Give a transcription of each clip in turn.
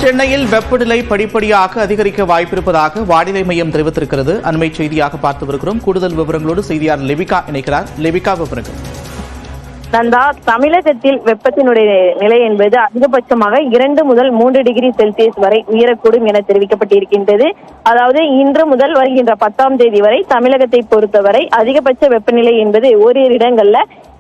சென்னையில் வெப்பநிலை படிப்படியாக அதிகரிக்க வாய்ப்பிருப்பதாக வானிலை மையம் தெரிவித்திருக்கிறது. அண்மை செய்தியாக பார்த்து வருகிறோம். கூடுதல் விவரங்களோடு செய்தியாளர் லிபிகா இணைக்கிறார். லிபிகா, விவரங்கள். நந்தா, தமிழகத்தில் வெப்பத்தினுடைய நிலை என்பது அதிகபட்சமாக 2 முதல் 3 டிகிரி செல்சியஸ் வரை உயரக்கூடும் என தெரிவிக்கப்பட்டிருக்கின்றது. அதாவது இன்று முதல் வருகின்ற 10ஆம் தேதி வரை தமிழகத்தை பொறுத்தவரை அதிகபட்ச வெப்பநிலை என்பது ஓரிரு இடங்கள்ல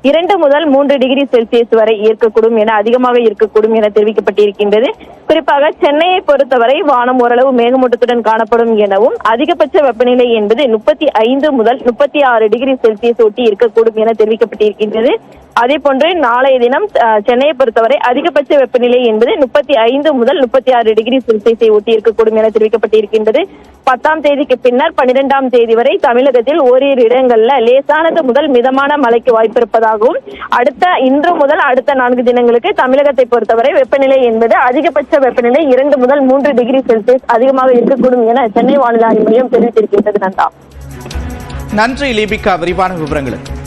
2 முதல் 3 டிகிரி செல்சியஸ் வரை இருக்கக்கூடும் என அதிகமாக இருக்கக்கூடும் என தெரிவிக்கப்பட்டிருக்கின்றது. குறிப்பாக சென்னையை பொறுத்தவரை வானம் ஓரளவு மேகமூட்டத்துடன் காணப்படும் எனவும் அதிகபட்ச வெப்பநிலை என்பது 35 முதல் 36 டிகிரி செல்சியஸ் ஒட்டி இருக்கக்கூடும் என தெரிவிக்கப்பட்டிருக்கின்றது. அதே போன்று நாளைய தினம் சென்னையை பொறுத்தவரை அதிகபட்ச வெப்பநிலை என்பது 35 முதல் 36 டிகிரி செல்சியஸை ஒட்டி இருக்கக்கூடும் என தெரிவிக்கப்பட்டிருக்கின்றது. 10ஆம் தேதிக்கு பின்னர் 12ஆம் தேதி வரை தமிழகத்தில் ஓரிரு இடங்கள்ல லேசானது முதல் மிதமான மழைக்கு வாய்ப்பிருப்பதாகவும் இன்று முதல் அடுத்த 4 தினங்களுக்கு தமிழகத்தை பொறுத்தவரை வெப்பநிலை என்பது அதிகபட்ச வெப்பநிலை 2 முதல் 3 டிகிரி செல்சியஸ் அதிகமாக இருக்கக்கூடும் என சென்னை வானிலை ஆய்வு மையம் தெரிவித்திருக்கின்றது. நன்றி லிபிகா, விரிவான விவரங்களுக்கு.